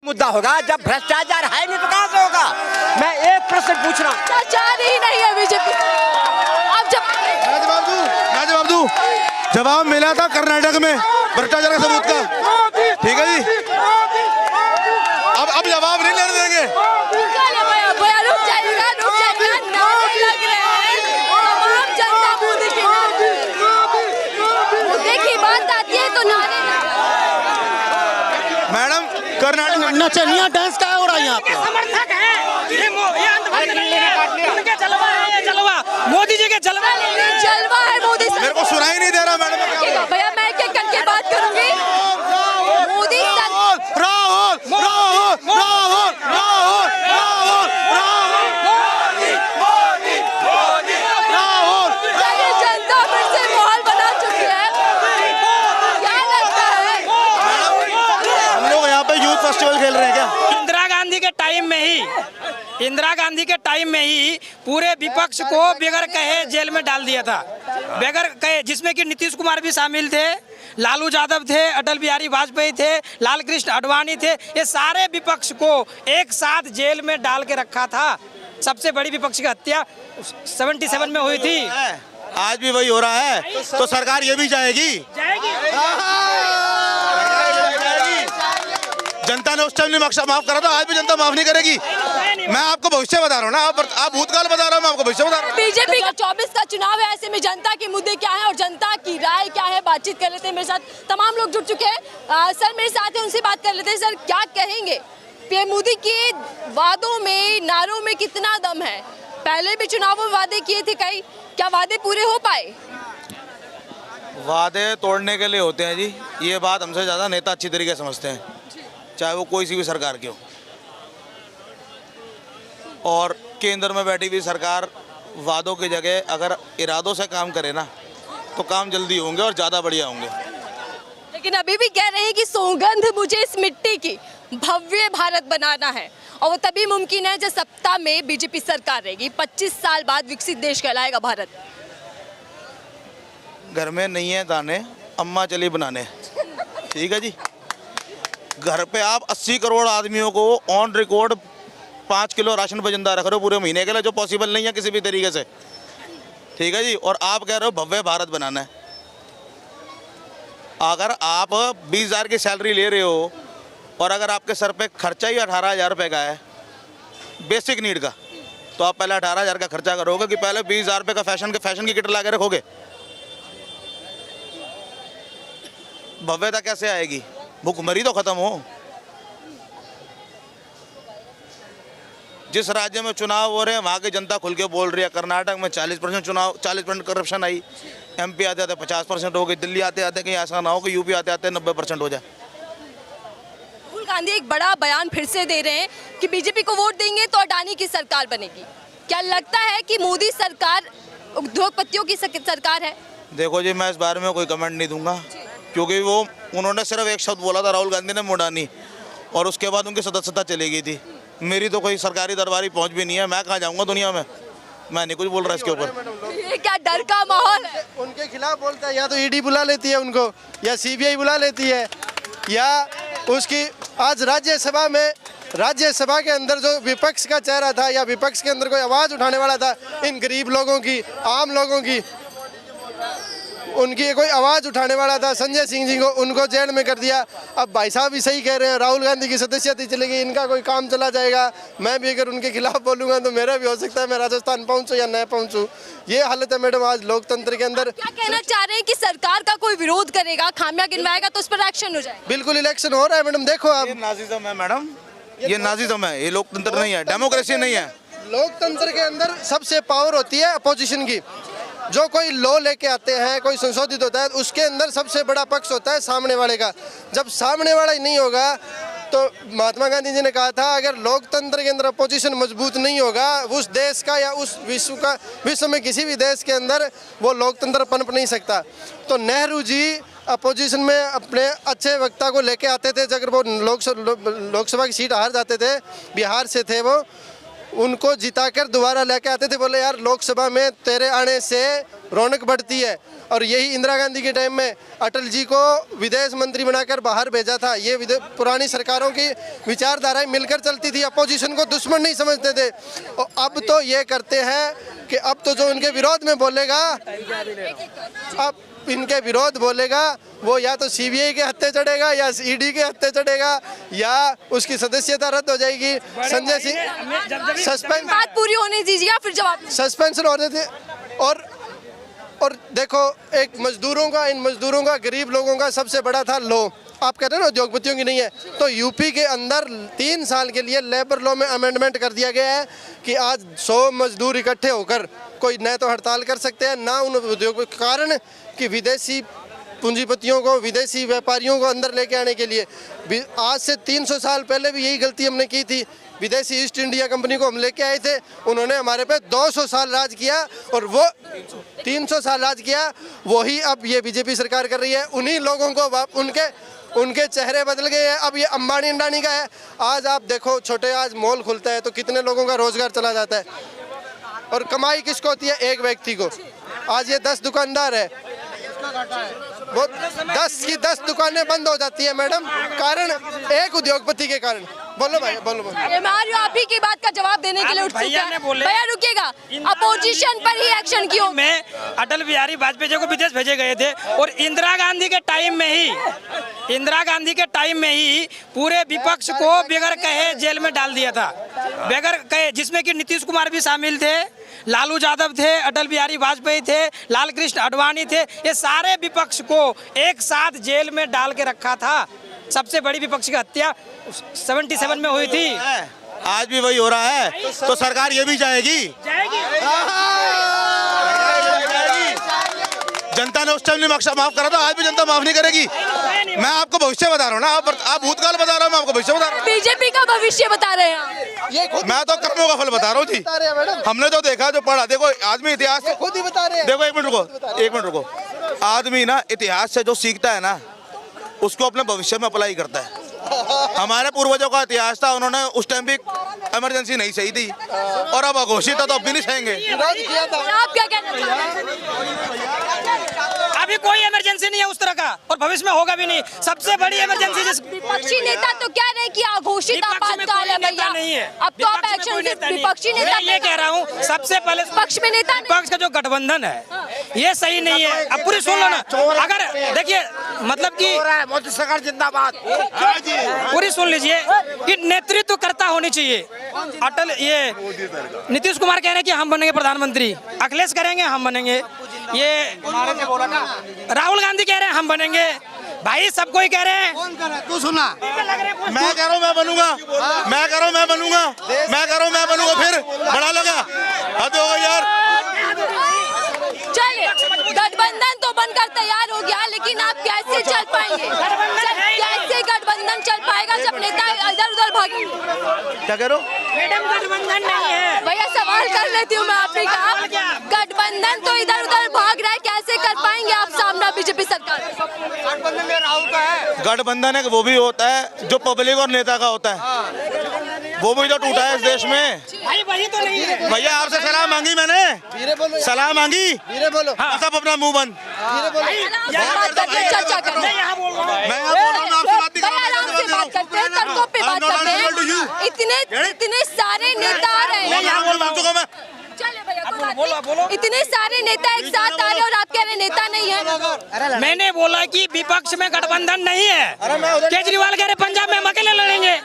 मुद्दा होगा, जब भ्रष्टाचार है नहीं तो कहां से होगा। मैं एक प्रश्न पूछ रहा हूँ, भ्रष्टाचार ही नहीं है बीजेपी। अब मैं जवाब दूं। जवाब मिला था कर्नाटक में भ्रष्टाचार के सबूत का, ठीक है जी। अब जवाब नहीं लेने देंगे। रुक जाइएगा, नारे लग रहे हैं, तमाम जनता मोदी के नारे। मुद्दे की बात आती है तो नारे लग रहे हैं। मैडम कर्नाटक नचनिया डांस क्या हो रहा है यहाँ पे? समर्थक है ये उनके जलवा है, ये जलवा मोदी जी के जलवा है मोदी सरकार। मेरे को सुनाई नहीं दे रहा मैडम। भैया मैं एक एक करके बात करूंगी। मोदी राहुल राहुल राहुल राहुल राहुल जनता फिर से माहौल बना चुकी है, क्या लगता है? हम लोग यहाँ पे यूथ फेस्टिवल खेल रहे हैं क्या? इंदिरा गांधी के टाइम में ही पूरे विपक्ष को बगैर कहे जेल में डाल दिया था, बगैर कहे, जिसमें कि नीतीश कुमार भी शामिल थे, लालू यादव थे, अटल बिहारी वाजपेयी थे, लाल कृष्ण आडवाणी थे। ये सारे विपक्ष को एक साथ जेल में डाल के रखा था। सबसे बड़ी विपक्ष की हत्या 77 में हुई थी। आज भी वही हो रहा है, तो सरकार ये भी जाएगी। जनता ने उस टाइम नहीं माफ करा था, आज भी जनता माफ नहीं करेगी। मैं आपको भविष्य बता रहा हूँ ना, आप भूतकाल बता रहा हूँ, मैं आपको भविष्य बता रहा हूँ। बीजेपी का 24 का चुनाव है, ऐसे में जनता के मुद्दे क्या है और जनता की राय क्या है, बातचीत कर लेते हैं। मेरे साथ तमाम लोग जुड़ चुके हैं। सर मेरे साथ है, उनसे बात कर लेते हैं। सर क्या कहेंगे, पीएम मोदी के वादों में, नारों में कितना दम है? पहले भी चुनावों में वादे किए थे कई, क्या वादे पूरे हो पाए? वादे तोड़ने के लिए होते हैं जी, ये बात हमसे ज़्यादा नेता अच्छी तरीके से समझते हैं, चाहे वो कोई सी भी सरकार की हो। और केंद्र में बैठी हुई सरकार वादों की जगह अगर इरादों से काम करे ना, तो काम जल्दी होंगे और ज़्यादा बढ़िया होंगे। लेकिन अभी भी कह रहे हैं कि सौगंध मुझे इस मिट्टी की, भव्य भारत बनाना है, और वो तभी मुमकिन है जब सत्ता में बीजेपी सरकार रहेगी। 25 साल बाद विकसित देश कहलाएगा भारत। घर में नहीं है दाने, अम्मा चली बनाने, ठीक है जी। घर पे आप 80 करोड़ आदमियों को ऑन रिकॉर्ड 5 किलो राशन पर जिंदा रख रहे हो पूरे महीने के लिए, जो पॉसिबल नहीं है किसी भी तरीके से, ठीक है जी। और आप कह रहे हो भव्य भारत बनाना है। अगर आप 20,000 की सैलरी ले रहे हो और अगर आपके सर पे खर्चा ही 18,000 रुपये का है बेसिक नीड का, तो आप पहले 18,000 का खर्चा करोगे कि पहले 20,000 रुपये का फैशन की किट ला के रखोगे? भव्यता कैसे आएगी? भूखमरी तो खत्म हो। जिस राज्य में चुनाव हो रहे हैं वहाँ की जनता खुल के बोल रही है। कर्नाटक में 40% चुनाव, 40% करप्शन आई, MP आते आते 50% हो गई, दिल्ली आते आते कहीं ऐसा ना हो कि यूपी आते आते 90% हो जाए। राहुल गांधी एक बड़ा बयान फिर से दे रहे हैं कि बीजेपी को वोट देंगे तो अडानी की सरकार बनेगी। क्या लगता है कि मोदी सरकार उद्योगपतियों की सरकार है? देखो जी, मैं इस बारे में कोई कमेंट नहीं दूंगा, क्योंकि उन्होंने सिर्फ एक शब्द बोला था, राहुल गांधी ने, मोडानी, और उसके बाद उनकी सदस्यता चली गई थी। मेरी तो कोई सरकारी दरबारी पहुंच भी नहीं है, मैं कहाँ जाऊंगा दुनिया में, मैं नहीं कुछ बोल रहा इसके ऊपर। ये क्या डर का माहौल है? उनके खिलाफ बोलता है, या तो ईडी बुला लेती है उनको, या CBI बुला लेती है, या उसकी आज राज्यसभा के अंदर जो विपक्ष का चेहरा था, या विपक्ष के अंदर कोई आवाज़ उठाने वाला था इन गरीब लोगों की, आम लोगों की, उनकी कोई आवाज़ उठाने वाला था, संजय सिंह जी को, उनको जेल में कर दिया। अब भाई साहब भी सही कह रहे हैं, राहुल गांधी की सदस्यता चलेगी, इनका कोई काम चला जाएगा। मैं भी अगर उनके खिलाफ बोलूँगा तो मेरा भी हो सकता है मैं राजस्थान पहुँचूँ या न पहुँचूँ। ये हालत है मैडम आज लोकतंत्र के अंदर। क्या कहना चाह रहे हैं कि सरकार का कोई विरोध करेगा, खामियां गिनवाएगा तो उस पर एक्शन हो जाएगा? बिल्कुल इलेक्शन हो रहा है मैडम, देखो आप। ये नाजिज्म है मैडम, ये नाजिज्म है, ये लोकतंत्र नहीं है, डेमोक्रेसी नहीं है। लोकतंत्र के अंदर सबसे पावर होती है अपोजिशन की। जो कोई लॉ लेके आते हैं, कोई संशोधित होता है, उसके अंदर सबसे बड़ा पक्ष होता है सामने वाले का। जब सामने वाला ही नहीं होगा, तो महात्मा गांधी जी ने कहा था, अगर लोकतंत्र के अंदर अपोजिशन मजबूत नहीं होगा, उस देश का या उस विश्व में किसी भी देश के अंदर वो लोकतंत्र पनप नहीं सकता। तो नेहरू जी अपोजिशन में अपने अच्छे वक्ता को लेके आते थे, अगर वो लोकसभा की सीट हार जाते थे, बिहार से थे वो, उनको जिताकर दोबारा लेके आते थे, बोले यार लोकसभा में तेरे आने से रौनक बढ़ती है। और यही इंदिरा गांधी के टाइम में अटल जी को विदेश मंत्री बनाकर बाहर भेजा था। ये पुरानी सरकारों की विचारधाराएं मिलकर चलती थी, अपोजिशन को दुश्मन नहीं समझते थे। और अब तो ये करते हैं कि अब तो जो उनके विरोध में बोलेगा, अब इनके विरोध बोलेगा वो या तो सीबीआई के हत्थे चढ़ेगा या ईडी के हत्थे चढ़ेगा या उसकी सदस्यता रद्द हो जाएगी। संजय सिंह सस्पेंस, बात पूरी होने दीजिए फिर जवाब। सस्पेंशन हो रहे थे। और देखो, एक मजदूरों का, इन मजदूरों का, गरीब लोगों का सबसे बड़ा था लॉ। आप कहते हैं ना उद्योगपतियों की नहीं है, तो यूपी के अंदर 3 साल के लिए लेबर लॉ में अमेंडमेंट कर दिया गया है कि आज 100 मजदूर इकट्ठे होकर कोई न तो हड़ताल कर सकते हैं ना उन उद्योग, कारण कि विदेशी पूंजीपतियों को, विदेशी व्यापारियों को अंदर लेके आने के लिए। आज से 300 साल पहले भी यही गलती हमने की थी। विदेशी ईस्ट इंडिया कंपनी को हम लेके आए थे, उन्होंने हमारे पे 200 साल राज किया और वो 300 साल राज किया। वही अब ये बीजेपी सरकार कर रही है। उन्हीं लोगों को उनके चेहरे बदल गए हैं। अब ये अंबानी अंडानी का है। आज आप देखो, छोटे आज मॉल खुलता है तो कितने लोगों का रोजगार चला जाता है और कमाई किसको होती है? एक व्यक्ति को। आज ये 10 दुकानदार है, वो 10 की 10 दुकानें बंद हो जाती है मैडम, कारण एक उद्योगपति के कारण। बोलो भाई, बोलो। मारियो आप ही की बात का जवाब देने के लिए उठ चुके हैं। भैया रुकिएगा, अपोजिशन पर ही एक्शन क्यों? में अटल बिहारी वाजपेयी जी को विदेश भेजे गए थे और इंदिरा गांधी के टाइम में ही पूरे विपक्ष को बगैर कहे जेल में डाल दिया था, बगैर कहे, जिसमें कि नीतीश कुमार भी शामिल थे, लालू यादव थे, अटल बिहारी वाजपेयी थे, लाल कृष्ण आडवाणी थे। ये सारे विपक्ष को एक साथ जेल में डाल के रखा था। सबसे बड़ी विपक्ष की हत्या 77 में हुई थी। आज भी वही हो रहा है, तो सरकार ये भी जाएगी। जनता ने उस टाइम नहीं माफ करा था, आज भी जनता माफ नहीं करेगी। मैं आपको भविष्य बता रहा हूँ ना, आप भूतकाल बता रहा हूँ, मैं आपको भविष्य बता रहा हूँ। बीजेपी का भविष्य बता रहे हैं। मैं तो कर्मों का फल बता रहा हूँ जी। हमने जो देखा, जो पढ़ा, देखो आदमी इतिहास से खुद ही बता रहे हैं। देखो एक मिनट रुको। आदमी ना इतिहास से जो सीखता है ना, उसको अपने भविष्य में अप्लाई करता है। हमारे पूर्वजों का इतिहास था, उन्होंने उस टाइम भी इमरजेंसी नहीं सही थी और अब अघोषित था तो अब भी नहीं सहेंगे। आप क्या कहना चाहते हैं? अभी कोई इमरजेंसी नहीं है उस तरह का और भविष्य में होगा भी नहीं। सबसे बड़ी इमरजेंसी विपक्षी नेता तो कह रहे हैं कि अघोषित आपातकाल है भैया। नहीं है, अब तो आप एक्शन से विपक्षी नेता, मैं ये कह रहा हूँ सबसे पहले पक्ष में नेता, विपक्ष का जो गठबंधन है ये सही नहीं है। अब पूरी सुन लो ना, अगर देखिए मतलब कि मोदी सरकार जिंदाबाद, पूरी सुन लीजिए कि नेतृत्व करता होनी चाहिए। अटल ये नीतीश कुमार कह रहे हैं कि हम बनेंगे प्रधानमंत्री, अखिलेश करेंगे हम बनेंगे, ये राहुल गांधी कह रहे हैं हम बनेंगे, भाई सब कोई कह रहे हैं। कौन कर रहा है? तू सुना। मैं कह रहा हूँ मैं बनूंगा, मैं कह रहा हूँ मैं बनूंगा, मैं कह रहा हूँ मैं बनूंगा, फिर बड़ा लगा हद होगा यार। चलिए, गठबंधन तो बनकर तैयार हो गया, लेकिन आप कैसे चल पाएंगे? कैसे गठबंधन चल पाएगा जब नेता इधर उधर भागेंगे? क्या कह रहे हो मैडम? गठबंधन नहीं है भैया, सवाल कर लेती हूँ मैं आपसे का, गठबंधन तो इधर उधर भाग रहा है, कैसे कर पाएंगे आप सामना बीजेपी सरकार? गठबंधन में राहुल का है। गठबंधन है वो भी होता है जो पब्लिक और नेता का होता है, वो भी तो टूटा है इस देश में। भाई वही तो नहीं है भैया, आपसे सलाह मांगी मैंने, सलाह मांगी, बोलो। सब अपना मुंह बंद। बात करते हैं, चर्चा करें। मैं यहाँ बोल रहा हूँ, आपसे बात नहीं कर रहा, आराम से बात करते हैं, तर्कों पे बात करते हैं। इतने सारे नेता आ रहे हैं। यहाँ बोल चुका मैं। चलिए भैया, कोई बात नहीं। इतने सारे नेता एक साथ आ रहे हैं और आप कह रहे हैं नेता नहीं है। मैंने बोला कि विपक्ष में गठबंधन नहीं है। केजरीवाल कह रहे पंजाब में हम अकेले लड़ेंगे,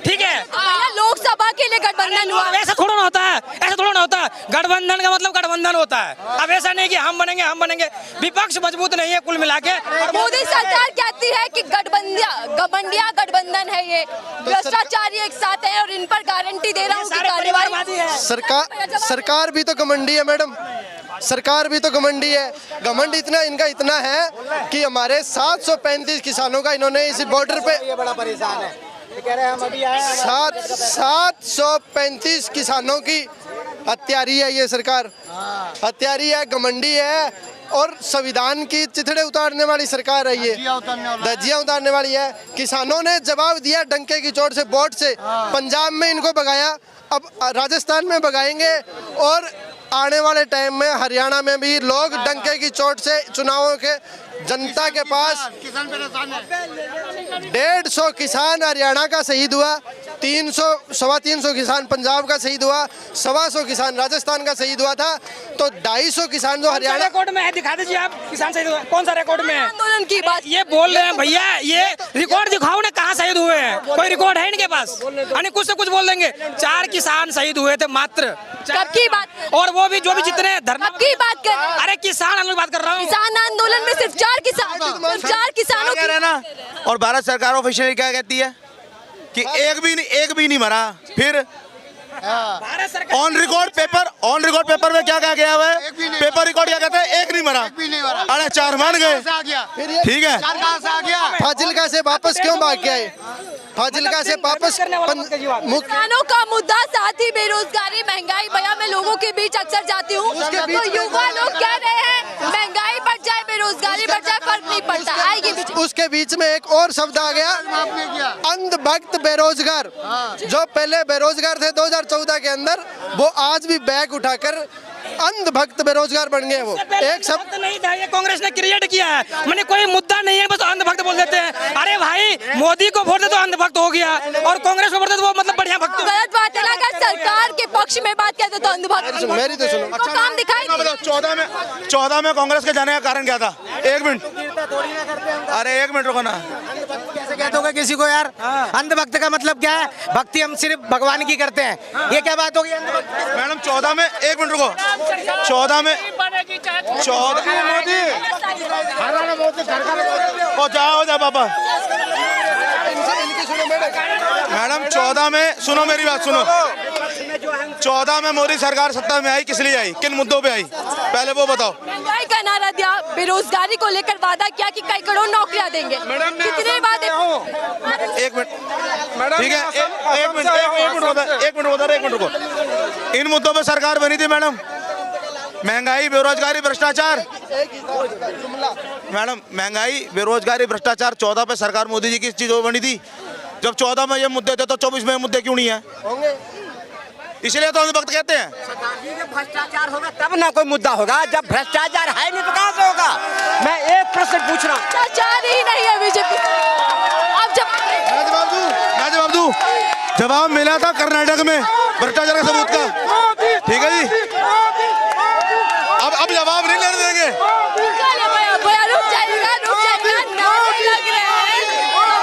ठीक है? भैया, लोकसभा के लिए गठबंधन हुआ। ऐसा थोड़ा ना होता है, ऐसा थोड़ा ना होता है। गठबंधन का मतलब गठबंधन होता है। अब ऐसा नहीं कि हम बनेंगे। विपक्ष मजबूत नहीं है कुल मिला के। मोदी सरकार कहती है कि गठबंधिया गठबंधन है, ये भ्रष्टाचारी एक साथ है और इन पर गारंटी दे रहा हूँ कि कार्यवाही है। सरकार भी तो घमंडी है मैडम, सरकार भी तो घमंडी है। घमंड इतना है कि हमारे 735 किसानों का इन्होंने इस बॉर्डर पे, ये बड़ा परेशान है, कह रहे हैं हम अभी आए हैं। 735 किसानों की हत्यारी है ये सरकार, हत्यारी है, घमंडी है और संविधान की चिथड़े उतारने वाली सरकार है ये, धज्जियां उतारने वाली है। किसानों ने जवाब दिया डंके की चोट से, वोट से। पंजाब में इनको भगाया, अब राजस्थान में भगाएंगे और आने वाले टाइम में हरियाणा में भी लोग डंके की चोट से चुनावों के जनता के पास 150 किसान हरियाणा का शहीद हुआ, 300 किसान पंजाब का शहीद हुआ, 125 किसान राजस्थान का शहीद हुआ था। तो 250 किसान जो हरियाणा रिकॉर्ड में है, दिखा दीजिए आप किसान शहीद हुए कौन सा रिकॉर्ड में है? आंदोलन की बात ये बोल रहे हैं भैया, ये रिकॉर्ड दिखाओ ना, कहाँ शहीद हुए हैं? कोई रिकॉर्ड है इनके पास? यानी कुछ से कुछ बोल देंगे। 4 किसान शहीद हुए थे मात्र। कब की बात? और वो भी जो भी जितने धरना कब की बात कर रहे हैं? अरे किसान आंदोलन की बात कर रहा हूँ। किसान आंदोलन में सिर्फ 4 किसानों कह रहे हैं ना। और भारत सरकार ऑफिशियली क्या कहती है कि एक भी नहीं मरा। फिर भारत सरकार ऑन रिकॉर्ड पेपर में क्या कहा गया हुआ है? पेपर रिकॉर्ड क्या कहता है? एक नहीं मरा। अरे 4 मान गए, ठीक है। फाजिल्का से वापस क्यों भाग के आए? फाजिल्का से वापस किसानों का मुद्दा, साथ ही बेरोजगारी, महंगाई। भैया मैं लोगों के बीच अक्सर जाती हूँ तो युवा लोग कह रहे हैं महंगाई बढ़ जाए, बेरोजगारी बढ़ जाए, फर्क नहीं पड़ता, आएगी बीच। उसके बीच में एक और शब्द आ गया, अंधभक्त बेरोजगार। जो पहले बेरोजगार थे 2014 के अंदर, वो आज भी बैग उठाकर अंधभक्त बेरोजगार बन गए। वो एक शब्द नहीं था, ये कांग्रेस ने क्रिएट किया है। मैंने कोई मुद्दा नहीं है, बस अंधभक्त बोल देते हैं। अरे भाई, मोदी को वोट दे तो अंधभक्त हो गया, और कांग्रेस को वोट दे तो वो मतलब बढ़िया भक्त। गलत बात है ना, अगर सरकार के पक्ष में बात कहते तो अंधभक्त। मेरी तो सुनो। तो काम दिखाई दे। 14 में कांग्रेस के जाने का कारण क्या था? 1 मिनट, अरे 1 मिनट रुको ना। कैसे कहते होगा किसी को यार? अंधभक्त का मतलब क्या है? भक्ति हम सिर्फ भगवान की करते हैं, ये क्या बात होगी? मैडम 14 में 1 मिनट रुको। 14 में 14 मोदी हो जा पापा। मैडम 14 में सुनो, मेरी बात सुनो। 14 में मोदी सरकार सत्ता में आई, किस लिए आई? किन मुद्दों पे आई? पहले वो बताओ। महंगाई का नारा दिया, बेरोजगारी को लेकर वादा किया कि कई करोड़ नौकरियां देंगे। कितने वादे? 1 मिनट, ठीक है। एक मिनट रुको। इन मुद्दों पे सरकार बनी थी मैडम। महंगाई, बेरोजगारी, भ्रष्टाचार। मैडम महंगाई, बेरोजगारी, भ्रष्टाचार 14 पे सरकार मोदी जी की चीज बनी थी। जब 14 में ये मुद्दे थे तो 24 में ये मुद्दे क्यों नहीं है? इसलिए तो अंधभक्त कहते हैं। भ्रष्टाचार होगा तब ना कोई मुद्दा होगा। जब भ्रष्टाचार है नहीं तो कहाँ से होगा? मैं एक प्रश्न पूछ रहा हूँ। भ्रष्टाचार ही नहीं है बीजेपी। अब मैं जवाब दूं। जवाब मिला था कर्नाटक में भ्रष्टाचार के सबूत का, ठीक है जी। अब जवाब नहीं लेने देंगे। भैया रुक जाइएगा, नारे लग रहे हैं,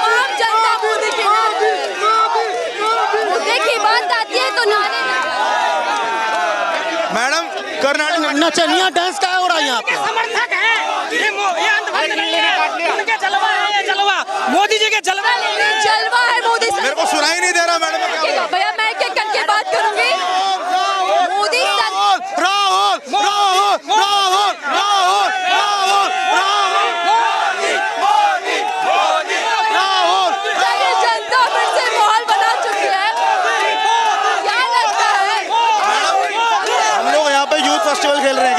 तमाम जनता मोदी के नारे। मुद्दे की बात आती है तो नारे मैडम कर्नाटक नचनिया डांस क्या हो रहा है यहाँ पे? समर्थक है ये अंधभक्त नहीं है, उनके जलवा है, ये जलवा मोदी जी के जलवा है मोदी सर। मेरे को सुनाई नहीं दे रहा मैडम। भैया मैं क्या करके बात करूंगी? मोदी सर जनता फिर से माहौल बना चुकी है। क्या लगता है? हम लोग यहाँ पे यूथ फेस्टिवल खेल रहे हैं।